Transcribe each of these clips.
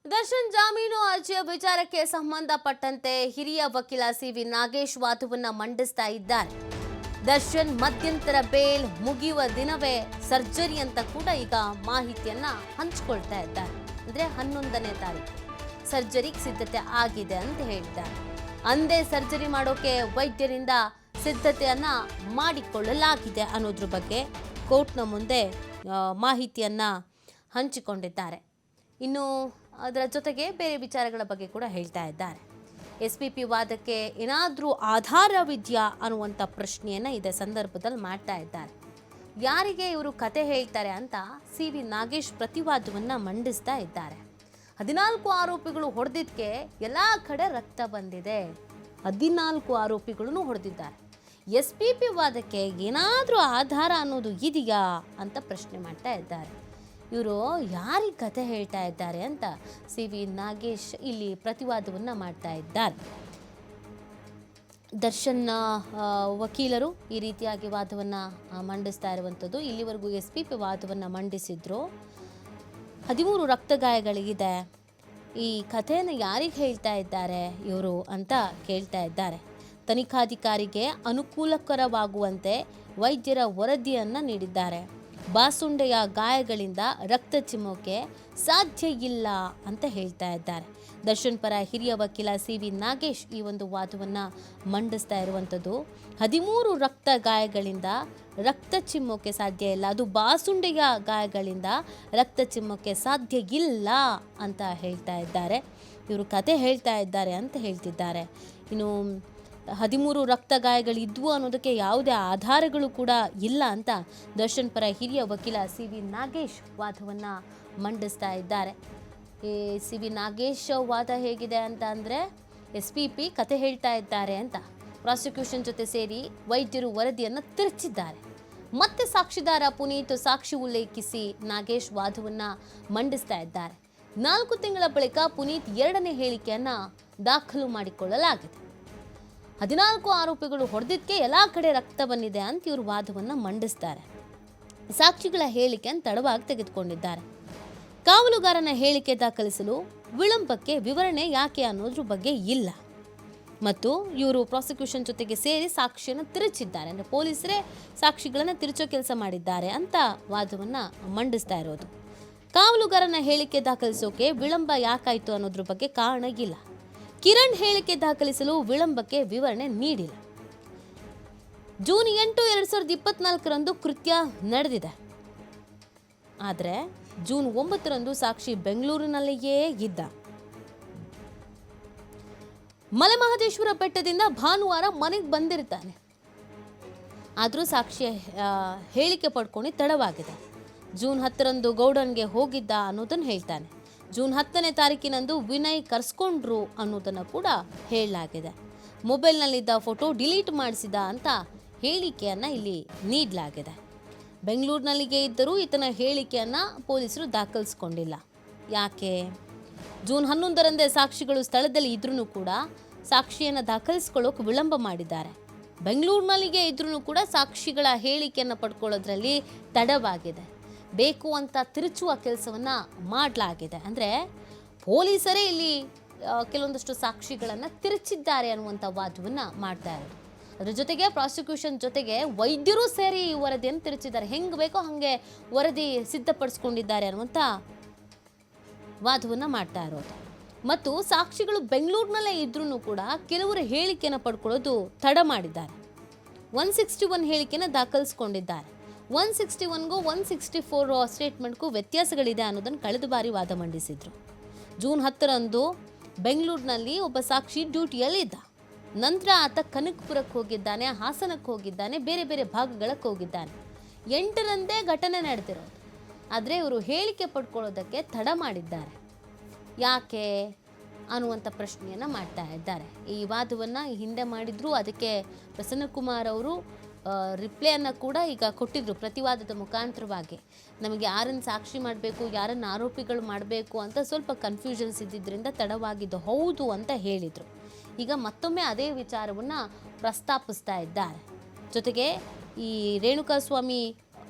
ದರ್ಶನ್ ಜಾಮೀನು ಅರ್ಜಿಯ ವಿಚಾರಕ್ಕೆ ಸಂಬಂಧಪಟ್ಟಂತೆ ಹಿರಿಯ ವಕೀಲ ಸಿವಿ ನಾಗೇಶ್ ವಾದವನ್ನ ಮಂಡಿಸ್ತಾ ಇದ್ದಾರೆ. ದರ್ಶನ್ ಮಧ್ಯಂತರ ಬೇಲ್ ಮುಗಿಯುವ ದಿನವೇ ಸರ್ಜರಿ ಅಂತ ಕೂಡ ಈಗ ಮಾಹಿತಿಯನ್ನ ಹಂಚಿಕೊಳ್ತಾ ಇದ್ದಾರೆ. ಅಂದ್ರೆ 11ನೇ ತಾರೀಕು ಸರ್ಜರಿಗೆ ಸಿದ್ಧತೆ ಆಗಿದೆ ಅಂತ ಹೇಳ್ತಾರೆ. ಅಂದೇ ಸರ್ಜರಿ ಮಾಡೋಕೆ ವೈದ್ಯರಿಂದ ಸಿದ್ಧತೆಯನ್ನ ಮಾಡಿಕೊಳ್ಳಲಾಗಿದೆ ಅನ್ನೋದ್ರ ಬಗ್ಗೆ ಕೋರ್ಟ್ನ ಮುಂದೆ ಮಾಹಿತಿಯನ್ನ ಹಂಚಿಕೊಂಡಿದ್ದಾರೆ. ಇನ್ನು ಅದರ ಜೊತೆಗೆ ಬೇರೆ ವಿಚಾರಗಳ ಬಗ್ಗೆ ಕೂಡ ಹೇಳ್ತಾ ಇದ್ದಾರೆ. SPP ವಾದಕ್ಕೆ ಏನಾದರೂ ಆಧಾರವಿದೆಯಾ ಅನ್ನುವಂಥ ಪ್ರಶ್ನೆಯನ್ನು ಇದೇ ಸಂದರ್ಭದಲ್ಲಿ ಮಾಡ್ತಾ ಇದ್ದಾರೆ. ಯಾರಿಗೆ ಇವರು ಕತೆ ಹೇಳ್ತಾರೆ ಅಂತ ಸಿವಿ ನಾಗೇಶ್ ಪ್ರತಿವಾದವನ್ನು ಮಂಡಿಸ್ತಾ ಇದ್ದಾರೆ. 14 ಆರೋಪಿಗಳು ಹೊಡೆದಿದ್ದಕ್ಕೆ ಎಲ್ಲ ಕಡೆ ರಕ್ತ ಬಂದಿದೆ. 14 ಆರೋಪಿಗಳನ್ನು ಹೊಡೆದಿದ್ದಾರೆ. SPP ವಾದಕ್ಕೆ ಏನಾದರೂ ಆಧಾರ ಅನ್ನೋದು ಇದೆಯಾ ಅಂತ ಪ್ರಶ್ನೆ ಮಾಡ್ತಾ ಇದ್ದಾರೆ. ಇವರು ಯಾರಿಗೆ ಕತೆ ಹೇಳ್ತಾ ಇದ್ದಾರೆ ಅಂತ ಸಿವಿ ನಾಗೇಶ್ ಇಲ್ಲಿ ಪ್ರತಿವಾದವನ್ನು ಮಾಡ್ತಾ ಇದ್ದಾರೆ. ದರ್ಶನ್ ವಕೀಲರು ಈ ರೀತಿಯಾಗಿ ವಾದವನ್ನು ಮಂಡಿಸ್ತಾ ಇರುವಂಥದ್ದು. ಇಲ್ಲಿವರೆಗೂ SPP ವಾದವನ್ನು ಮಂಡಿಸಿದ್ರು. 13 ರಕ್ತಗಾಯಗಳಿಗಿದೆ. ಈ ಕಥೆಯನ್ನು ಯಾರಿಗೆ ಹೇಳ್ತಾ ಇದ್ದಾರೆ ಇವರು ಅಂತ ಕೇಳ್ತಾ ಇದ್ದಾರೆ. ತನಿಖಾಧಿಕಾರಿಗೆ ಅನುಕೂಲಕರವಾಗುವಂತೆ ವೈದ್ಯರ ವರದಿಯನ್ನು ನೀಡಿದ್ದಾರೆ. ಬಾಸುಂಡೆಯ ಗಾಯಗಳಿಂದ ರಕ್ತ ಚಿಮ್ಮೋಕೆ ಸಾಧ್ಯ ಇಲ್ಲ ಅಂತ ಹೇಳ್ತಾ ಇದ್ದಾರೆ. ದರ್ಶನ್ ಪರ ಹಿರಿಯ ವಕೀಲ ಸಿವಿ ನಾಗೇಶ್ ಈ ಒಂದು ವಾದವನ್ನು ಮಂಡಿಸ್ತಾ ಇರುವಂಥದ್ದು. 13 ರಕ್ತ ಗಾಯಗಳಿಂದ ರಕ್ತ ಚಿಮ್ಮೋಕೆ ಸಾಧ್ಯ ಇಲ್ಲ, ಅದು ಬಾಸುಂಡೆಯ ಗಾಯಗಳಿಂದ ರಕ್ತ ಚಿಮ್ಮೋಕೆ ಸಾಧ್ಯ ಇಲ್ಲ ಅಂತ ಹೇಳ್ತಾ ಇದ್ದಾರೆ. ಇವರು ಕತೆ ಹೇಳ್ತಾ ಇದ್ದಾರೆ ಅಂತ ಹೇಳ್ತಿದ್ದಾರೆ. ಇನ್ನು 13 ರಕ್ತ ಗಾಯಗಳಿದ್ವು ಅನ್ನೋದಕ್ಕೆ ಯಾವುದೇ ಆಧಾರಗಳು ಕೂಡ ಇಲ್ಲ ಅಂತ ದರ್ಶನ್ ಪರ ಹಿರಿಯ ವಕೀಲ ಸಿವಿ ನಾಗೇಶ್ ವಾದವನ್ನು ಮಂಡಿಸ್ತಾ ಇದ್ದಾರೆ. ಈ ಸಿವಿ ನಾಗೇಶ್ ವಾದ ಹೇಗಿದೆ ಅಂತ ಅಂದರೆ SPP ಕತೆ ಹೇಳ್ತಾ ಇದ್ದಾರೆ ಅಂತ ಪ್ರಾಸಿಕ್ಯೂಷನ್ ಜೊತೆ ಸೇರಿ ವೈದ್ಯರು ವರದಿಯನ್ನು ತಿರುಚಿದ್ದಾರೆ. ಮತ್ತೆ ಸಾಕ್ಷಿದಾರ ಪುನೀತ್ ಸಾಕ್ಷಿ ಉಲ್ಲೇಖಿಸಿ ನಾಗೇಶ್ ವಾದವನ್ನು ಮಂಡಿಸ್ತಾ ಇದ್ದಾರೆ. 4 ತಿಂಗಳ ಬಳಿಕ ಪುನೀತ್ 2ನೇ ಹೇಳಿಕೆಯನ್ನು ದಾಖಲು ಮಾಡಿಕೊಳ್ಳಲಾಗಿದೆ. 14 ಆರೋಪಿಗಳು ಹೊಡೆದಿದ್ದಕ್ಕೆ ಎಲ್ಲ ಕಡೆ ರಕ್ತ ಬಂದಿದೆ ಅಂತ ಇವರು ವಾದವನ್ನು ಮಂಡಿಸ್ತಾರೆ. ಸಾಕ್ಷಿಗಳ ಹೇಳಿಕೆಯನ್ನು ತಡವಾಗಿ ತೆಗೆದುಕೊಂಡಿದ್ದಾರೆ. ಕಾವಲುಗಾರನ ಹೇಳಿಕೆ ದಾಖಲಿಸಲು ವಿಳಂಬಕ್ಕೆ ವಿವರಣೆ ಯಾಕೆ ಅನ್ನೋದ್ರ ಬಗ್ಗೆ ಇಲ್ಲ. ಮತ್ತು ಇವರು ಪ್ರಾಸಿಕ್ಯೂಷನ್ ಜೊತೆಗೆ ಸೇರಿ ಸಾಕ್ಷಿಯನ್ನು ತಿರುಚಿದ್ದಾರೆ. ಅಂದರೆ ಪೊಲೀಸರೇ ಸಾಕ್ಷಿಗಳನ್ನು ತಿರುಚೋ ಕೆಲಸ ಮಾಡಿದ್ದಾರೆ ಅಂತ ವಾದವನ್ನು ಮಂಡಿಸ್ತಾ ಇರೋದು. ಕಾವಲುಗಾರನ ಹೇಳಿಕೆ ದಾಖಲಿಸೋಕೆ ವಿಳಂಬ ಯಾಕಾಯಿತು ಅನ್ನೋದ್ರ ಬಗ್ಗೆ ಕಾರಣ ಇಲ್ಲ. ಕಿರಣ್ ಹೇಳಿಕೆ ದಾಖಲಿಸಲು ವಿಳಂಬಕ್ಕೆ ವಿವರಣೆ ನೀಡಿಲ್ಲ. ಜೂನ್ 8, 2024ರಂದು ಕೃತ್ಯ ನಡೆದಿದೆ. ಆದರೆ ಜೂನ್ 9ರಂದು ಸಾಕ್ಷಿ ಬೆಂಗಳೂರಿನಲ್ಲಿಯೇ ಇದ್ದ. ಮಲೆಮಹದೇಶ್ವರ ಬೆಟ್ಟದಿಂದ ಭಾನುವಾರ ಮನೆಗೆ ಬಂದಿರ್ತಾನೆ. ಆದರೂ ಸಾಕ್ಷಿ ಹೇಳಿಕೆ ಪಡ್ಕೊಂಡು ತಡವಾಗಿದೆ. ಜೂನ್ 10ರಂದು ಗೌಡನ್ಗೆ ಹೋಗಿದ್ದ ಅನ್ನೋದನ್ನು ಹೇಳ್ತಾನೆ. ಜೂನ್ 10ನೇ ತಾರೀಕಿನಂದು ವಿನಯ್ ಕರೆಸ್ಕೊಂಡ್ರು ಅನ್ನೋದನ್ನು ಕೂಡ ಹೇಳಲಾಗಿದೆ. ಮೊಬೈಲ್ನಲ್ಲಿದ್ದ ಫೋಟೋ ಡಿಲೀಟ್ ಮಾಡಿಸಿದ ಅಂತ ಹೇಳಿಕೆಯನ್ನು ಇಲ್ಲಿ ನೀಡಲಾಗಿದೆ. ಬೆಂಗಳೂರಿನಲ್ಲಿಗೆ ಇದ್ದರೂ ಈತನ ಹೇಳಿಕೆಯನ್ನು ಪೊಲೀಸರು ದಾಖಲಿಸ್ಕೊಂಡಿಲ್ಲ. ಯಾಕೆ? ಜೂನ್ 11ರಂದೇ ಸಾಕ್ಷಿಗಳು ಸ್ಥಳದಲ್ಲಿ ಇದ್ರೂ ಕೂಡ ಸಾಕ್ಷಿಯನ್ನು ದಾಖಲಿಸ್ಕೊಳ್ಳೋಕೆ ವಿಳಂಬ ಮಾಡಿದ್ದಾರೆ. ಬೆಂಗಳೂರಿನಲ್ಲಿಗೆ ಇದ್ರೂ ಕೂಡ ಸಾಕ್ಷಿಗಳ ಹೇಳಿಕೆಯನ್ನು ಪಡ್ಕೊಳ್ಳೋದ್ರಲ್ಲಿ ತಡವಾಗಿದೆ. ಬೇಕು ಅಂತ ತಿರುಚುವ ಕೆಲಸವನ್ನು ಮಾಡಲಾಗಿದೆ. ಅಂದರೆ ಪೊಲೀಸರೇ ಇಲ್ಲಿ ಕೆಲವೊಂದಷ್ಟು ಸಾಕ್ಷಿಗಳನ್ನು ತಿರುಚಿದ್ದಾರೆ ಅನ್ನುವಂಥ ವಾದವನ್ನು ಮಾಡ್ತಾ ಇರೋದು. ಅದ್ರ ಜೊತೆಗೆ ಪ್ರಾಸಿಕ್ಯೂಷನ್ ಜೊತೆಗೆ ವೈದ್ಯರು ಸೇರಿ ಈ ವರದಿಯನ್ನು ತಿರುಚಿದ್ದಾರೆ. ಹೆಂಗೆ ಬೇಕೋ ಹಾಗೆ ವರದಿ ಸಿದ್ಧಪಡಿಸ್ಕೊಂಡಿದ್ದಾರೆ ಅನ್ನುವಂಥ ವಾದವನ್ನು ಮಾಡ್ತಾ ಇರೋದು. ಮತ್ತು ಸಾಕ್ಷಿಗಳು ಬೆಂಗಳೂರಿನಲ್ಲೇ ಇದ್ರೂ ಕೂಡ ಕೆಲವರು ಹೇಳಿಕೆಯನ್ನು ಪಡ್ಕೊಳ್ಳೋದು ತಡ ಮಾಡಿದ್ದಾರೆ. 161 ಹೇಳಿಕೆಯನ್ನು ದಾಖಲಿಸ್ಕೊಂಡಿದ್ದಾರೆ. 161ಗೂ 164 ಸ್ಟೇಟ್ಮೆಂಟ್ಗೂ ವ್ಯತ್ಯಾಸಗಳಿದೆ ಅನ್ನೋದನ್ನು ಕಳೆದ ಬಾರಿ ವಾದ ಮಂಡಿಸಿದ್ರು. ಜೂನ್ 10ರಂದು ಬೆಂಗಳೂರಿನಲ್ಲಿ ಒಬ್ಬ ಸಾಕ್ಷಿ ಡ್ಯೂಟಿಯಲ್ಲಿದ್ದ. ನಂತರ ಆತ ಕನಕಪುರಕ್ಕೆ ಹೋಗಿದ್ದಾನೆ, ಹಾಸನಕ್ಕೆ ಹೋಗಿದ್ದಾನೆ, ಬೇರೆ ಬೇರೆ ಭಾಗಗಳಿಗೆ ಹೋಗಿದ್ದಾನೆ. 8ರಂದೇ ಘಟನೆ ನಡೆದಿರೋದು. ಆದರೆ ಇವರು ಹೇಳಿಕೆ ಪಡ್ಕೊಳ್ಳೋದಕ್ಕೆ ತಡ ಮಾಡಿದ್ದಾರೆ. ಯಾಕೆ ಅನ್ನುವಂಥ ಪ್ರಶ್ನೆಯನ್ನು ಮಾಡ್ತಾ ಇದ್ದಾರೆ. ಈ ವಾದವನ್ನು ಹಿಂದೆ ಮಾಡಿದ್ರು. ಅದಕ್ಕೆ ಪ್ರಸನ್ನಕುಮಾರ್ ಅವರು ರಿಪ್ಲೈಯನ್ನು ಕೂಡ ಈಗ ಕೊಟ್ಟಿದ್ರು ಪ್ರತಿವಾದದ ಮುಖಾಂತರವಾಗಿ. ನಮಗೆ ಯಾರನ್ನು ಸಾಕ್ಷಿ ಮಾಡಬೇಕು, ಯಾರನ್ನು ಆರೋಪಿಗಳು ಮಾಡಬೇಕು ಅಂತ ಸ್ವಲ್ಪ ಕನ್ಫ್ಯೂಷನ್ಸ್ ಇದ್ದಿದ್ದರಿಂದ ತಡವಾಗಿದ್ದು ಹೌದು ಅಂತ ಹೇಳಿದರು. ಈಗ ಮತ್ತೊಮ್ಮೆ ಅದೇ ವಿಚಾರವನ್ನು ಪ್ರಸ್ತಾಪಿಸ್ತಾ ಇದ್ದಾರೆ. ಜೊತೆಗೆ ಈ ರೇಣುಕಾಸ್ವಾಮಿ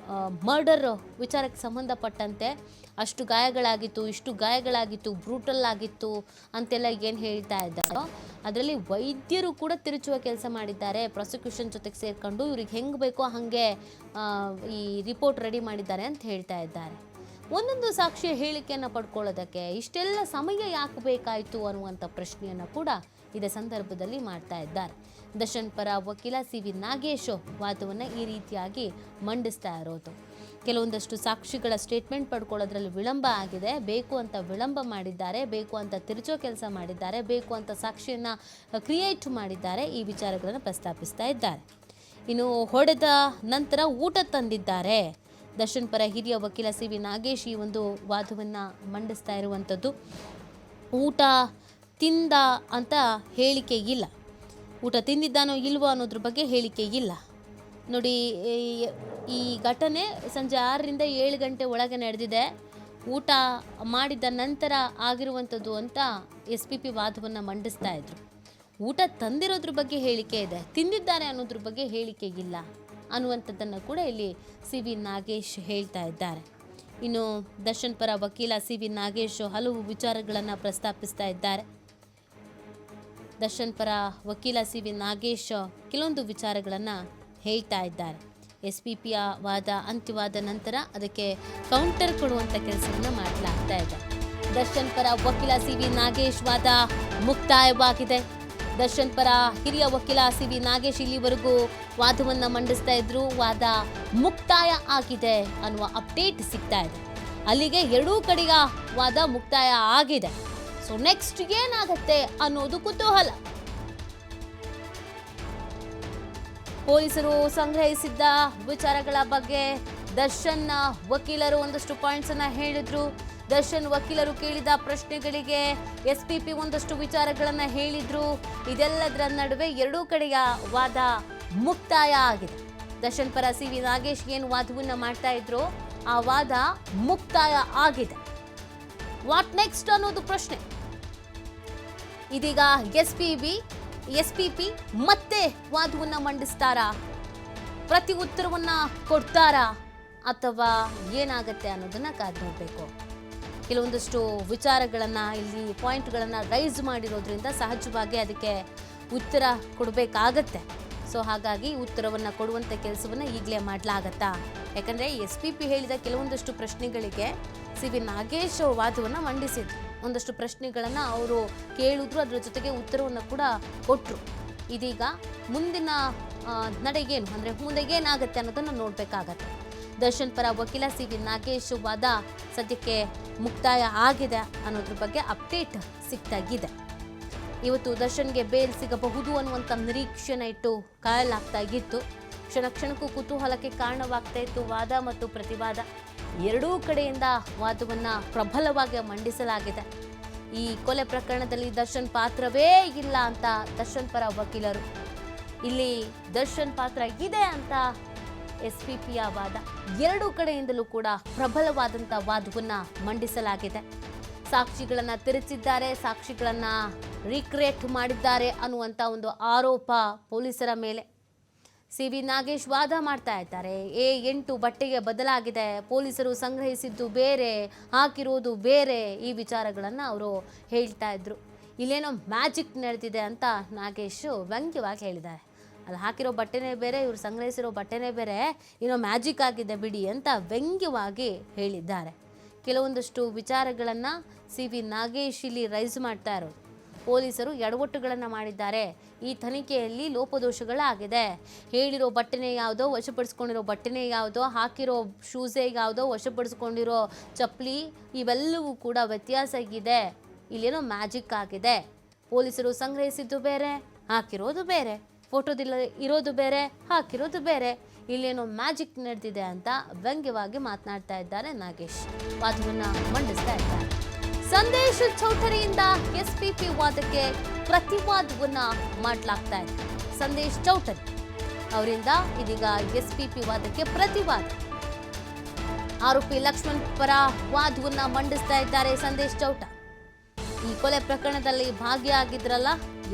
ಮರ್ಡರ್ ವಿಚಾರಕ್ಕೆ ಸಂಬಂಧಪಟ್ಟಂತೆ ಅಷ್ಟು ಗಾಯಗಳಾಗಿತ್ತು, ಇಷ್ಟು ಗಾಯಗಳಾಗಿತ್ತು, ಬ್ರೂಟಲ್ ಆಗಿತ್ತು ಅಂತೆಲ್ಲ ಏನು ಹೇಳ್ತಾ ಇದ್ದಾರೋ ಅದರಲ್ಲಿ ವೈದ್ಯರು ಕೂಡ ತಿರುಚುವ ಕೆಲಸ ಮಾಡಿದ್ದಾರೆ. ಪ್ರಾಸಿಕ್ಯೂಷನ್ ಜೊತೆಗೆ ಸೇರ್ಕೊಂಡು ಇವ್ರಿಗೆ ಹೆಂಗೆ ಬೇಕೋ ಹಾಗೆ ಈ ರಿಪೋರ್ಟ್ ರೆಡಿ ಮಾಡಿದ್ದಾರೆ ಅಂತ ಹೇಳ್ತಾ ಇದ್ದಾರೆ. ಒಂದೊಂದು ಸಾಕ್ಷಿಯ ಹೇಳಿಕೆಯನ್ನು ಪಡ್ಕೊಳ್ಳೋದಕ್ಕೆ ಇಷ್ಟೆಲ್ಲ ಸಮಯ ಯಾಕೆ ಬೇಕಾಯಿತು ಅನ್ನುವಂಥ ಪ್ರಶ್ನೆಯನ್ನು ಕೂಡ ಇದೇ ಸಂದರ್ಭದಲ್ಲಿ ಮಾಡ್ತಾ ಇದ್ದಾರೆ. ದರ್ಶನ್ ಪರ ವಕೀಲ ಸಿ.ವಿ. ನಾಗೇಶ್ ವಾದವನ್ನು ಈ ರೀತಿಯಾಗಿ ಮಂಡಿಸ್ತಾ ಇರೋದು. ಕೆಲವೊಂದಷ್ಟು ಸಾಕ್ಷಿಗಳ ಸ್ಟೇಟ್ಮೆಂಟ್ ಪಡ್ಕೊಳ್ಳೋದ್ರಲ್ಲಿ ವಿಳಂಬ ಆಗಿದೆ, ಬೇಕು ಅಂತ ವಿಳಂಬ ಮಾಡಿದ್ದಾರೆ, ಬೇಕು ಅಂತ ತಿರುಚೋ ಕೆಲಸ ಮಾಡಿದ್ದಾರೆ, ಬೇಕು ಅಂತ ಸಾಕ್ಷಿಯನ್ನು ಕ್ರಿಯೇಟ್ ಮಾಡಿದ್ದಾರೆ. ಈ ವಿಚಾರಗಳನ್ನು ಪ್ರಸ್ತಾಪಿಸ್ತಾ ಇದ್ದಾರೆ. ಇನ್ನು ಹೊಡೆದ ನಂತರ ಊಟ ತಂದಿದ್ದಾರೆ. ದರ್ಶನ್ ಪರ ಹಿರಿಯ ವಕೀಲ ಸಿ.ವಿ. ನಾಗೇಶ್ ಈ ಒಂದು ವಾದವನ್ನು ಮಂಡಿಸ್ತಾ ಇರುವಂಥದ್ದು. ಊಟ ತಿಂದ ಅಂತ ಹೇಳಿಕೆ ಇಲ್ಲ, ಊಟ ತಿಂದಿದ್ದಾನೋ ಇಲ್ವೋ ಅನ್ನೋದ್ರ ಬಗ್ಗೆ ಹೇಳಿಕೆ ಇಲ್ಲ. ನೋಡಿ, ಈ ಘಟನೆ ಸಂಜೆ 6ರಿಂದ 7 ಗಂಟೆ ಒಳಗೆ ನಡೆದಿದೆ. ಊಟ ಮಾಡಿದ ನಂತರ ಆಗಿರುವಂಥದ್ದು ಅಂತ SP ವಾದವನ್ನು ಮಂಡಿಸ್ತಾ ಇದ್ರು. ಊಟ ತಂದಿರೋದ್ರ ಬಗ್ಗೆ ಹೇಳಿಕೆ ಇದೆ, ತಿಂದಿದ್ದಾರೆ ಅನ್ನೋದ್ರ ಬಗ್ಗೆ ಹೇಳಿಕೆ ಇಲ್ಲ ಅನ್ನುವಂಥದ್ದನ್ನು ಕೂಡ ಇಲ್ಲಿ ಸಿ.ವಿ. ನಾಗೇಶ್ ಹೇಳ್ತಾ ಇದ್ದಾರೆ. ಇನ್ನು ದರ್ಶನ್ ಪರ ವಕೀಲ ಸಿ.ವಿ. ನಾಗೇಶ್ ಹಲವು ವಿಚಾರಗಳನ್ನು ಪ್ರಸ್ತಾಪಿಸ್ತಾ ಇದ್ದಾರೆ. ದರ್ಶನ್ ಪರ ವಕೀಲ ಸಿ.ವಿ. ನಾಗೇಶ್ ಕೆಲವೊಂದು ವಿಚಾರಗಳನ್ನು ಹೇಳ್ತಾ ಇದ್ದಾರೆ. SP ವಾದ ಅಂತ್ಯವಾದ ನಂತರ ಅದಕ್ಕೆ ಕೌಂಟರ್ ಕೊಡುವಂಥ ಕೆಲಸವನ್ನು ಮಾಡಲಾಗ್ತಾ ಇದೆ. ದರ್ಶನ್ ಪರ ವಕೀಲ ಸಿ.ವಿ. ನಾಗೇಶ್ ವಾದ ಮುಕ್ತಾಯವಾಗಿದೆ. ದರ್ಶನ್ ಪರ ಹಿರಿಯ ವಕೀಲ ಸಿ.ವಿ. ನಾಗೇಶ್ ಇಲ್ಲಿವರೆಗೂ ವಾದವನ್ನು ಮಂಡಿಸ್ತಾ ಇದ್ರು. ವಾದ ಮುಕ್ತಾಯ ಆಗಿದೆ ಅನ್ನುವ ಅಪ್ಡೇಟ್ ಸಿಗ್ತಾ ಇದೆ. ಅಲ್ಲಿಗೆ ಎರಡೂ ಕಡೆಯ ವಾದ ಮುಕ್ತಾಯ ಆಗಿದೆ. ಸೊ ನೆಕ್ಸ್ಟ್ ಏನಾಗುತ್ತೆ ಅನ್ನೋದು ಕುತೂಹಲ. ಪೊಲೀಸರು ಸಂಗ್ರಹಿಸಿದ್ದ ವಿಚಾರಗಳ ಬಗ್ಗೆ ದರ್ಶನ್ ವಕೀಲರು ಒಂದಷ್ಟು ಪಾಯಿಂಟ್ಸ್ ಅನ್ನ ಹೇಳಿದ್ರು. ದರ್ಶನ್ ವಕೀಲರು ಕೇಳಿದ ಪ್ರಶ್ನೆಗಳಿಗೆ SP ಒಂದಷ್ಟು ವಿಚಾರಗಳನ್ನು ಹೇಳಿದ್ರು. ಇದೆಲ್ಲದರ ನಡುವೆ ಎರಡೂ ಕಡೆಯ ವಾದ ಮುಕ್ತಾಯ ಆಗಿದೆ. ದರ್ಶನ್ ಪರ ಸಿ.ವಿ. ನಾಗೇಶ್ ಏನು ವಾದವನ್ನು ಮಾಡ್ತಾ ಇದ್ರು ಆ ವಾದ ಮುಕ್ತಾಯ ಆಗಿದೆ. ವಾಟ್ ನೆಕ್ಸ್ಟ್ ಅನ್ನೋದು ಪ್ರಶ್ನೆ. ಇದೀಗ SP ಮತ್ತೆ ವಾದವನ್ನು ಮಂಡಿಸ್ತಾರಾ, ಪ್ರತಿ ಉತ್ತರವನ್ನ ಕೊಡ್ತಾರಾ ಅಥವಾ ಏನಾಗತ್ತೆ ಅನ್ನೋದನ್ನ ಕಾದು ನೋಡಬೇಕು. ಕೆಲವೊಂದಷ್ಟು ವಿಚಾರಗಳನ್ನು ಇಲ್ಲಿ ಪಾಯಿಂಟ್ಗಳನ್ನು ರೈಸ್ ಮಾಡಿರೋದ್ರಿಂದ ಸಹಜವಾಗಿ ಅದಕ್ಕೆ ಉತ್ತರ ಕೊಡಬೇಕಾಗತ್ತೆ. ಸೊ ಹಾಗಾಗಿ ಉತ್ತರವನ್ನು ಕೊಡುವಂಥ ಕೆಲಸವನ್ನು ಈಗಲೇ ಮಾಡಲಾಗತ್ತಾ? ಯಾಕಂದರೆ SP ಹೇಳಿದ ಕೆಲವೊಂದಷ್ಟು ಪ್ರಶ್ನೆಗಳಿಗೆ ಸಿ.ವಿ. ನಾಗೇಶ್ ವಾದವನ್ನು ಮಂಡಿಸಿದ್ರು. ಒಂದಷ್ಟು ಪ್ರಶ್ನೆಗಳನ್ನು ಅವರು ಕೇಳಿದ್ರು, ಅದರ ಜೊತೆಗೆ ಉತ್ತರವನ್ನು ಕೂಡ ಕೊಟ್ಟರು. ಇದೀಗ ಮುಂದಿನ ನಡೆಗೇನು ಅಂದರೆ ಮುಂದೆ ಏನಾಗುತ್ತೆ ಅನ್ನೋದನ್ನು ನೋಡಬೇಕಾಗತ್ತೆ. ದರ್ಶನ್ ಪರ ವಕೀಲ ಸಿ.ವಿ. ನಾಗೇಶ್ ವಾದ ಸದ್ಯಕ್ಕೆ ಮುಕ್ತಾಯ ಆಗಿದೆ ಅನ್ನೋದ್ರ ಬಗ್ಗೆ ಅಪ್ಡೇಟ್ ಸಿಗ್ತಾಗಿದೆ. ಇವತ್ತು ದರ್ಶನ್ಗೆ ಬೇಲ್ ಸಿಗಬಹುದು ಅನ್ನುವಂಥ ನಿರೀಕ್ಷೆನ ಇಟ್ಟು ಕಾಯಲಾಗ್ತಾ ಇತ್ತು. ಕ್ಷಣ ಕ್ಷಣಕ್ಕೂ ಕುತೂಹಲಕ್ಕೆ ಕಾರಣವಾಗ್ತಾ ಇತ್ತು ವಾದ ಮತ್ತು ಪ್ರತಿವಾದ. ಎರಡೂ ಕಡೆಯಿಂದ ವಾದವನ್ನು ಪ್ರಬಲವಾಗಿ ಮಂಡಿಸಲಾಗಿದೆ. ಈ ಕೊಲೆ ಪ್ರಕರಣದಲ್ಲಿ ದರ್ಶನ್ ಪಾತ್ರವೇ ಇಲ್ಲ ಅಂತ ದರ್ಶನ್ ಪರ ವಕೀಲರು, ಇಲ್ಲಿ ದರ್ಶನ್ ಪಾತ್ರ ಇದೆ ಅಂತ SP ವಾದ. ಎರಡೂ ಕಡೆಯಿಂದಲೂ ಕೂಡ ಪ್ರಬಲವಾದಂಥ ವಾದವನ್ನು ಮಂಡಿಸಲಾಗಿದೆ. ಸಾಕ್ಷಿಗಳನ್ನು ತಿರುಚಿದ್ದಾರೆ, ಸಾಕ್ಷಿಗಳನ್ನು ರೀಕ್ರಿಯೇಟ್ ಮಾಡಿದ್ದಾರೆ ಅನ್ನುವಂಥ ಒಂದು ಆರೋಪ ಪೊಲೀಸರ ಮೇಲೆ. ಸಿ.ವಿ. ನಾಗೇಶ್ ವಾದ ಮಾಡ್ತಾ ಇದ್ದಾರೆ. A8 ಬಟ್ಟೆಗೆ ಬದಲಾಗಿದೆ, ಪೊಲೀಸರು ಸಂಗ್ರಹಿಸಿದ್ದು ಬೇರೆ, ಹಾಕಿರೋದು ಬೇರೆ, ಈ ವಿಚಾರಗಳನ್ನು ಅವರು ಹೇಳ್ತಾ ಇದ್ರು. ಇಲ್ಲೇನೋ ಮ್ಯಾಜಿಕ್ ನಡೆದಿದೆ ಅಂತ ನಾಗೇಶ್ ವ್ಯಂಗ್ಯವಾಗಿ ಹೇಳಿದ್ದಾರೆ. ಅಲ್ಲಿ ಹಾಕಿರೋ ಬಟ್ಟೆನೇ ಬೇರೆ, ಇವರು ಸಂಗ್ರಹಿಸಿರೋ ಬಟ್ಟೆನೇ ಬೇರೆ, ಏನೋ ಮ್ಯಾಜಿಕ್ ಆಗಿದೆ ಬಿಡಿ ಅಂತ ವ್ಯಂಗ್ಯವಾಗಿ ಹೇಳಿದ್ದಾರೆ. ಕೆಲವೊಂದಷ್ಟು ವಿಚಾರಗಳನ್ನು ಸಿ.ವಿ. ನಾಗೇಶ್ ಇಲ್ಲಿ ರೈಸ್ ಮಾಡ್ತಾ ಇರೋದು. ಪೊಲೀಸರು ಎಡವಟ್ಟುಗಳನ್ನು ಮಾಡಿದ್ದಾರೆ, ಈ ತನಿಖೆಯಲ್ಲಿ ಲೋಪದೋಷಗಳಾಗಿದೆ, ಹೇಳಿರೋ ಬಟ್ಟೆನೇ ಯಾವುದೋ, ವಶಪಡಿಸ್ಕೊಂಡಿರೋ ಬಟ್ಟೆನೇ ಯಾವುದೋ, ಹಾಕಿರೋ ಶೂಸೇ ಯಾವುದೋ, ವಶಪಡಿಸ್ಕೊಂಡಿರೋ ಚಪ್ಪಲಿ, ಇವೆಲ್ಲವೂ ಕೂಡ ವ್ಯತ್ಯಾಸ ಇದೆ, ಇಲ್ಲೇನೋ ಮ್ಯಾಜಿಕ್ ಆಗಿದೆ, ಪೊಲೀಸರು ಸಂಗ್ರಹಿಸಿದ್ದು ಬೇರೆ, ಹಾಕಿರೋದು ಬೇರೆ, ಫೋಟೋದಲ್ಲಿ ಇರೋದು ಬೇರೆ, ಹಾಕಿರೋದು ಬೇರೆ, ಇಲ್ಲೇನೋ ಮ್ಯಾಜಿಕ್ ನಡೆದಿದೆ ಅಂತ ವ್ಯಂಗ್ಯವಾಗಿ ಮಾತನಾಡ್ತಾ ಇದ್ದಾರೆ ನಾಗೇಶ್. ವಾದವನ್ನು ಮಂಡಿಸ್ತಾ ಇದ್ದಾರೆ. ಸಂದೇಶ್ ಚೌಧರಿಯಿಂದ SP ವಾದಕ್ಕೆ ಪ್ರತಿವಾದವನ್ನ ಮಾಡಲಾಗ್ತಾ ಇದೆ. ಸಂದೇಶ್ ಚೌಧರಿ ಅವರಿಂದ ಇದೀಗ SP ವಾದಕ್ಕೆ ಪ್ರತಿವಾದ. ಆರೋಪಿ ಲಕ್ಷ್ಮಣ್ ಪರ ವಾದವನ್ನ ಮಂಡಿಸ್ತಾ ಇದ್ದಾರೆ ಸಂದೇಶ್ ಚೌಟ. ಈ ಕೊಲೆ ಪ್ರಕರಣದಲ್ಲಿ ಭಾಗಿಯಾಗಿದ್ರಲ್ಲ,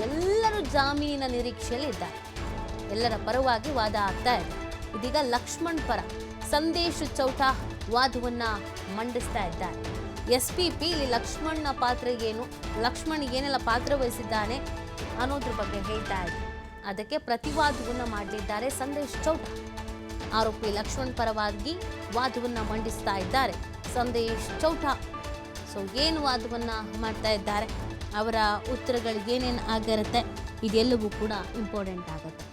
ಎಲ್ಲರೂ ಜಾಮೀನಿನ ನಿರೀಕ್ಷೆಯಲ್ಲಿ ಇದ್ದಾರೆ. ಎಲ್ಲರ ಪರವಾಗಿ ವಾದ ಆಗ್ತಾ ಇದೆ. ಇದೀಗ ಲಕ್ಷ್ಮಣ್ ಪರ ಸಂದೇಶ್ ಚೌಟ ವಾದವನ್ನು ಮಂಡಿಸ್ತಾ ಇದ್ದಾರೆ. SPP ಇಲ್ಲಿ ಲಕ್ಷ್ಮಣ್ನ ಪಾತ್ರ ಏನು, ಲಕ್ಷ್ಮಣ್ ಏನೆಲ್ಲ ಪಾತ್ರ ವಹಿಸಿದ್ದಾನೆ ಅನ್ನೋದ್ರ ಬಗ್ಗೆ ಹೇಳ್ತಾ ಇದೆ. ಅದಕ್ಕೆ ಪ್ರತಿವಾದವನ್ನು ಮಾಡಲಿದ್ದಾರೆ ಸಂದೇಶ್ ಚೌಟ. ಆರೋಪಿ ಲಕ್ಷ್ಮಣ್ ಪರವಾಗಿ ವಾದವನ್ನು ಮಂಡಿಸ್ತಾ ಇದ್ದಾರೆ ಸಂದೇಶ್ ಚೌಟ. ಸೊ ಏನು ವಾದವನ್ನು ಮಾಡ್ತಾ ಇದ್ದಾರೆ, ಅವರ ಉತ್ತರಗಳು ಏನೇನು ಆಗಿರುತ್ತೆ, ಇದೆಲ್ಲವೂ ಕೂಡ ಇಂಪಾರ್ಟೆಂಟ್ ಆಗುತ್ತೆ.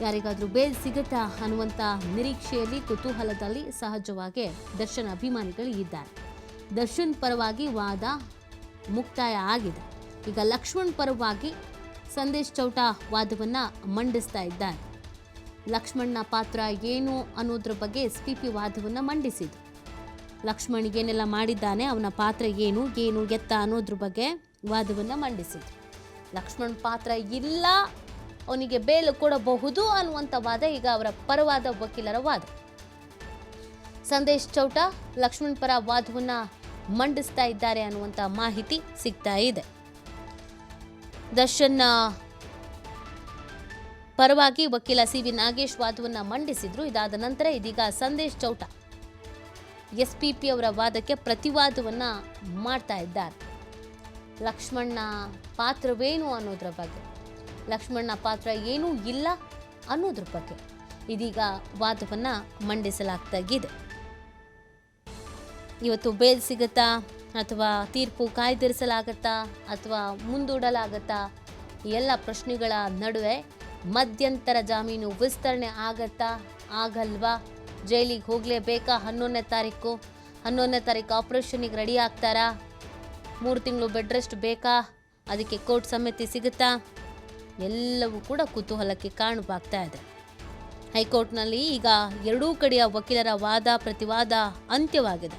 ಯಾರಿಗಾದರೂ ಬೇಲ್ ಸಿಗುತ್ತಾ ಅನ್ನುವಂಥ ನಿರೀಕ್ಷೆಯಲ್ಲಿ, ಕುತೂಹಲದಲ್ಲಿ ಸಹಜವಾಗಿ ದರ್ಶನ್ ಅಭಿಮಾನಿಗಳು ಇದ್ದಾರೆ. ದರ್ಶನ್ ಪರವಾಗಿ ವಾದ ಮುಕ್ತಾಯ ಆಗಿದೆ. ಈಗ ಲಕ್ಷ್ಮಣ್ ಪರವಾಗಿ ಸಂದೇಶ್ ಚೌಟ ವಾದವನ್ನು ಮಂಡಿಸ್ತಾ ಇದ್ದಾರೆ. ಲಕ್ಷ್ಮಣ್ನ ಪಾತ್ರ ಏನು ಅನ್ನೋದ್ರ ಬಗ್ಗೆ SPP ವಾದವನ್ನು ಮಂಡಿಸಿದ್ರು. ಲಕ್ಷ್ಮಣ್ ಏನೆಲ್ಲ ಮಾಡಿದ್ದಾನೆ, ಅವನ ಪಾತ್ರ ಏನು ಎತ್ತ ಅನ್ನೋದ್ರ ಬಗ್ಗೆ ವಾದವನ್ನು ಮಂಡಿಸಿದ್ರು. ಲಕ್ಷ್ಮಣ್ ಪಾತ್ರ ಇಲ್ಲ, ಅವನಿಗೆ ಬೇಲು ಕೊಡಬಹುದು ಅನ್ನುವಂಥ ವಾದ ಈಗ ಅವರ ಪರವಾದ ವಕೀಲರ ವಾದ. ಸಂದೇಶ್ ಚೌಟ ಲಕ್ಷ್ಮಣ್ ಪರ ವಾದವನ್ನು ಮಂಡಿಸ್ತಾ ಇದ್ದಾರೆ ಅನ್ನುವಂಥ ಮಾಹಿತಿ ಸಿಗ್ತಾ ಇದೆ. ದರ್ಶನ್ ಪರವಾಗಿ ವಕೀಲ CV ನಾಗೇಶ್ ವಾದವನ್ನು ಮಂಡಿಸಿದ್ರು. ಇದಾದ ನಂತರ ಇದೀಗ ಸಂದೇಶ್ ಚೌಟ SPP ಅವರ ವಾದಕ್ಕೆ ಪ್ರತಿವಾದವನ್ನು ಮಾಡ್ತಾ ಇದ್ದಾರೆ. ಲಕ್ಷ್ಮಣ್ಣ ಪಾತ್ರವೇನು ಅನ್ನೋದ್ರ ಬಗ್ಗೆ, ಲಕ್ಷ್ಮಣ್ಣ ಪಾತ್ರ ಏನೂ ಇಲ್ಲ ಅನ್ನೋದ್ರ ಬಗ್ಗೆ ಇದೀಗ ವಾದವನ್ನು ಮಂಡಿಸಲಾಗ್ತಾಗಿದೆ. ಇವತ್ತು ಬೇಲ್ ಸಿಗುತ್ತಾ ಅಥವಾ ತೀರ್ಪು ಕಾಯ್ದಿರಿಸಲಾಗತ್ತಾ ಅಥವಾ ಮುಂದೂಡಲಾಗತ್ತಾ, ಈ ಎಲ್ಲ ಪ್ರಶ್ನೆಗಳ ನಡುವೆ ಮಧ್ಯಂತರ ಜಾಮೀನು ವಿಸ್ತರಣೆ ಆಗತ್ತಾ ಆಗಲ್ವಾ, ಜೈಲಿಗೆ ಹೋಗಲೇಬೇಕಾ, 11ನೇ ತಾರೀಕು ಆಪರೇಷನಿಗೆ ರೆಡಿ ಆಗ್ತಾರಾ, 3 ತಿಂಗಳು ಬೆಡ್ ರೆಸ್ಟ್ ಬೇಕಾ, ಅದಕ್ಕೆ ಕೋರ್ಟ್ ಸಮ್ಮತಿ ಸಿಗುತ್ತಾ, ಎಲ್ಲವೂ ಕೂಡ ಕುತೂಹಲಕ್ಕೆ ಕಾರಣವಾಗ್ತಾ ಇದೆ. ಹೈಕೋರ್ಟ್ನಲ್ಲಿ ಈಗ ಎರಡೂ ಕಡೆಯ ವಕೀಲರ ವಾದ ಪ್ರತಿವಾದ ಅಂತ್ಯವಾಗಿದೆ.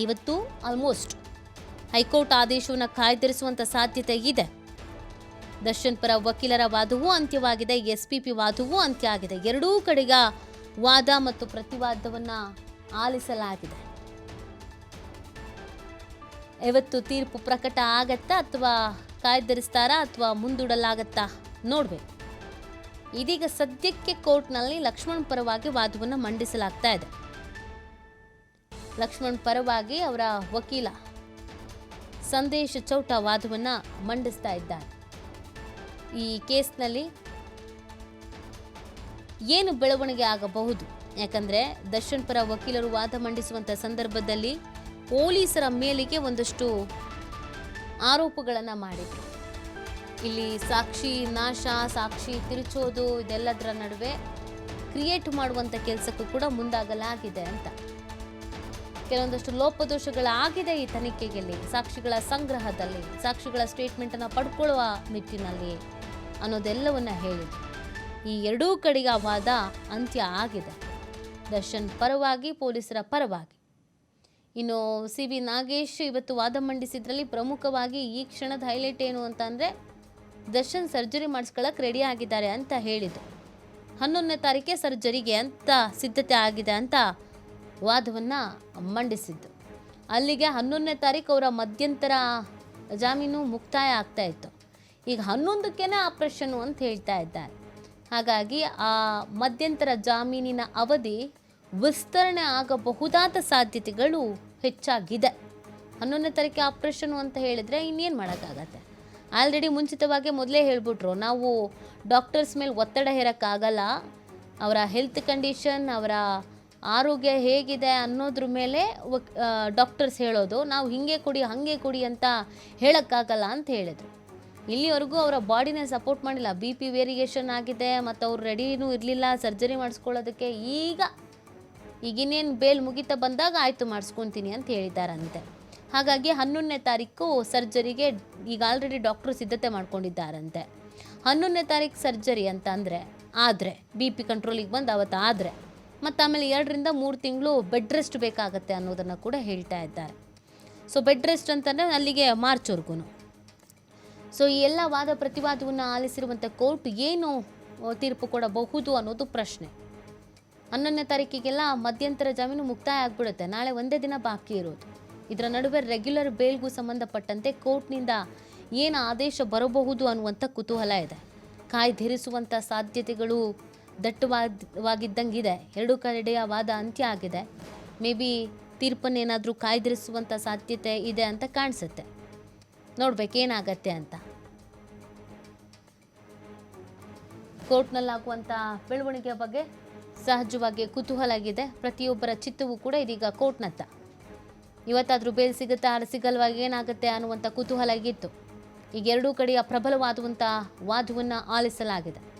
ಇವತ್ತು ಆಲ್ಮೋಸ್ಟ್ ಹೈಕೋರ್ಟ್ ಆದೇಶವನ್ನು ಕಾಯ್ದಿರಿಸುವಂಥ ಸಾಧ್ಯತೆ ಇದೆ. ದರ್ಶನ್ ಪರ ವಕೀಲರ ವಾದವೂ ಅಂತ್ಯವಾಗಿದೆ, SPP ವಾದವೂ ಅಂತ್ಯ ಆಗಿದೆ. ಎರಡೂ ಕಡೆಯ ವಾದ ಮತ್ತು ಪ್ರತಿವಾದವನ್ನು ಆಲಿಸಲಾಗಿದೆ. ಇವತ್ತು ತೀರ್ಪು ಪ್ರಕಟ ಆಗತ್ತಾ ಅಥವಾ ಕಾಯ್ದಿರಿಸ್ತಾರಾ ಅಥವಾ ಮುಂದೂಡಲಾಗತ್ತಾ ನೋಡಬೇಕು. ಇದೀಗ ಸದ್ಯಕ್ಕೆ ಕೋರ್ಟ್ನಲ್ಲಿ ಲಕ್ಷ್ಮಣ್ ಪರವಾಗಿ ವಾದವನ್ನು ಮಂಡಿಸಲಾಗ್ತಾ ಇದೆ. ಲಕ್ಷ್ಮಣ್ ಪರವಾಗಿ ಅವರ ವಕೀಲ ಸಂದೇಶ್ ಚೌಟ ವಾದವನ್ನು ಮಂಡಿಸ್ತಾ ಇದ್ದಾರೆ. ಈ ಕೇಸ್ನಲ್ಲಿ ಏನು ಬೆಳವಣಿಗೆ ಆಗಬಹುದು, ಯಾಕಂದರೆ ದರ್ಶನ್ ಪರ ವಕೀಲರು ವಾದ ಮಂಡಿಸುವಂಥ ಸಂದರ್ಭದಲ್ಲಿ ಪೊಲೀಸರ ಮೇಲಿಗೆ ಒಂದಷ್ಟು ಆರೋಪಗಳನ್ನು ಮಾಡಿದರು. ಇಲ್ಲಿ ಸಾಕ್ಷಿ ನಾಶ, ಸಾಕ್ಷಿ ತಿರುಚೋದು, ಇದೆಲ್ಲದರ ನಡುವೆ ಕ್ರಿಯೇಟ್ ಮಾಡುವಂಥ ಕೆಲಸಕ್ಕೂ ಕೂಡ ಮುಂದಾಗಲಾಗಿದೆ ಅಂತ. ಕೆಲವೊಂದಷ್ಟು ಲೋಪದೋಷಗಳಾಗಿದೆ ಈ ತನಿಖೆಯಲ್ಲಿ, ಸಾಕ್ಷಿಗಳ ಸಂಗ್ರಹದಲ್ಲಿ, ಸಾಕ್ಷಿಗಳ ಸ್ಟೇಟ್ಮೆಂಟನ್ನು ಪಡ್ಕೊಳ್ಳುವ ನಿಟ್ಟಿನಲ್ಲಿ ಅನ್ನೋದೆಲ್ಲವನ್ನ ಹೇಳಿದ್ರು. ಈ ಎರಡೂ ಕಡೆಯ ವಾದ ಅಂತ್ಯ ಆಗಿದೆ, ದರ್ಶನ್ ಪರವಾಗಿ, ಪೊಲೀಸರ ಪರವಾಗಿ. ಇನ್ನು CV ನಾಗೇಶ್ ಇವತ್ತು ವಾದ ಮಂಡಿಸಿದ್ರಲ್ಲಿ ಪ್ರಮುಖವಾಗಿ ಈ ಕ್ಷಣದ ಹೈಲೈಟ್ ಏನು ಅಂತಂದರೆ, ದರ್ಶನ್ ಸರ್ಜರಿ ಮಾಡಿಸ್ಕೊಳ್ಳೋಕೆ ರೆಡಿ ಆಗಿದ್ದಾರೆ ಅಂತ ಹೇಳಿದರು. 11ನೇ ತಾರೀಕೆ ಸರ್ಜರಿಗೆ ಅಂತ ಸಿದ್ಧತೆ ಆಗಿದೆ ಅಂತ ವಾದವನ್ನು ಮಂಡಿಸಿದ್ದು. ಅಲ್ಲಿಗೆ 11ನೇ ತಾರೀಕು ಅವರ ಮಧ್ಯಂತರ ಜಾಮೀನು ಮುಕ್ತಾಯ ಆಗ್ತಾ ಇತ್ತು. ಈಗ 11ಕ್ಕೇ ಆಪರೇಷನ್ನು ಅಂತ ಹೇಳ್ತಾ ಇದ್ದಾರೆ. ಹಾಗಾಗಿ ಆ ಮಧ್ಯಂತರ ಜಾಮೀನಿನ ಅವಧಿ ವಿಸ್ತರಣೆ ಆಗಬಹುದಾದ ಸಾಧ್ಯತೆಗಳು ಹೆಚ್ಚಾಗಿದೆ. 11ನೇ ತಾರೀಕು ಆಪರೇಷನ್ನು ಅಂತ ಹೇಳಿದರೆ ಇನ್ನೇನು ಮಾಡೋಕ್ಕಾಗತ್ತೆ. ಆಲ್ರೆಡಿ ಮುಂಚಿತವಾಗಿ ಮೊದಲೇ ಹೇಳ್ಬಿಟ್ರು, ನಾವು ಡಾಕ್ಟರ್ಸ್ ಮೇಲೆ ಒತ್ತಡ ಹೇರೋಕ್ಕಾಗಲ್ಲ, ಅವರ ಹೆಲ್ತ್ ಕಂಡೀಷನ್, ಅವರ ಆರೋಗ್ಯ ಹೇಗಿದೆ ಅನ್ನೋದ್ರ ಮೇಲೆ ಡಾಕ್ಟರ್ಸ್ ಹೇಳೋದು, ನಾವು ಹಿಂಗೆ ಕೊಡಿ ಹಾಗೆ ಕೊಡಿ ಅಂತ ಹೇಳೋಕ್ಕಾಗಲ್ಲ ಅಂತ ಹೇಳಿದರು. ಇಲ್ಲಿವರೆಗೂ ಅವರ ಬಾಡಿನೇ ಸಪೋರ್ಟ್ ಮಾಡಿಲ್ಲ, BP ವೇರಿಯೇಷನ್ ಆಗಿದೆ ಮತ್ತು ಅವ್ರು ರೆಡಿನೂ ಇರಲಿಲ್ಲ ಸರ್ಜರಿ ಮಾಡಿಸ್ಕೊಳ್ಳೋದಕ್ಕೆ. ಈಗಿನ್ನೇನು ಬೇಲ್ ಮುಗಿತಾ ಬಂದಾಗ ಆಯಿತು ಮಾಡಿಸ್ಕೊತೀನಿ ಅಂತ ಹೇಳಿದ್ದಾರಂತೆ. ಹಾಗಾಗಿ 11ನೇ ತಾರೀಕು ಸರ್ಜರಿಗೆ ಈಗ ಆಲ್ರೆಡಿ ಡಾಕ್ಟ್ರು ಸಿದ್ಧತೆ ಮಾಡ್ಕೊಂಡಿದ್ದಾರಂತೆ. 11ನೇ ತಾರೀಕು ಸರ್ಜರಿ ಅಂತ ಆದರೆ BP ಕಂಟ್ರೋಲಿಗೆ ಬಂದು ಅವತ್ತು ಆದರೆ ಮತ್ತು ಆಮೇಲೆ 2 ರಿಂದ 3 ತಿಂಗಳು ಬೆಡ್ ರೆಸ್ಟ್ ಬೇಕಾಗತ್ತೆ ಅನ್ನೋದನ್ನು ಕೂಡ ಹೇಳ್ತಾ ಇದ್ದಾರೆ. ಸೊ ಬೆಡ್ ರೆಸ್ಟ್ ಅಂತಂದರೆ ಅಲ್ಲಿಗೆ ಮಾರ್ಚ್ವರೆಗೂ. ಸೊ ಈ ಎಲ್ಲ ವಾದ ಪ್ರತಿವಾದವನ್ನು ಆಲಿಸಿರುವಂಥ ಕೋರ್ಟ್ ಏನು ತೀರ್ಪು ಕೊಡಬಹುದು ಅನ್ನೋದು ಪ್ರಶ್ನೆ. 11ನೇ ತಾರೀಕಿಗೆಲ್ಲ ಮಧ್ಯಂತರ ಜಾಮೀನು ಮುಕ್ತಾಯ ಆಗಿಬಿಡುತ್ತೆ. ನಾಳೆ ಒಂದೇ ದಿನ ಬಾಕಿ ಇರೋದು. ಇದರ ನಡುವೆ ರೆಗ್ಯುಲರ್ ಬೇಲ್ಗೂ ಸಂಬಂಧಪಟ್ಟಂತೆ ಕೋರ್ಟ್ನಿಂದ ಏನು ಆದೇಶ ಬರಬಹುದು ಅನ್ನುವಂಥ ಕುತೂಹಲ ಇದೆ. ಕಾಯ್ದಿರಿಸುವಂಥ ಸಾಧ್ಯತೆಗಳು ದಟ್ಟವಾಗಿದ್ದಂಗಿದೆ. ಎರಡೂ ಕಡೆಯ ವಾದ ಅಂತ್ಯ ಆಗಿದೆ. ಮೇ ಬಿ ತೀರ್ಪನ್ನೇನಾದರೂ ಕಾಯ್ದಿರಿಸುವಂಥ ಸಾಧ್ಯತೆ ಇದೆ ಅಂತ ಕಾಣಿಸುತ್ತೆ. ನೋಡ್ಬೇಕೇನಾಗತ್ತೆ ಅಂತ. ಕೋರ್ಟ್ನಲ್ಲಾಗುವಂಥ ಬೆಳವಣಿಗೆಯ ಬಗ್ಗೆ ಸಹಜವಾಗಿ ಕುತೂಹಲ ಆಗಿದೆ. ಪ್ರತಿಯೊಬ್ಬರ ಚಿತ್ತವೂ ಕೂಡ ಇದೀಗ ಕೋರ್ಟ್ನತ್ತ. ಇವತ್ತಾದರೂ ಬೇಲ್ ಸಿಗುತ್ತಾ ಸಿಗಲ್ವಾ, ಏನಾಗುತ್ತೆ ಅನ್ನುವಂಥ ಕುತೂಹಲ ಆಗಿತ್ತು. ಈಗ ಎರಡೂ ಕಡೆಯ ಪ್ರಬಲವಾದಂಥ ವಾದವನ್ನು ಆಲಿಸಲಾಗಿದೆ.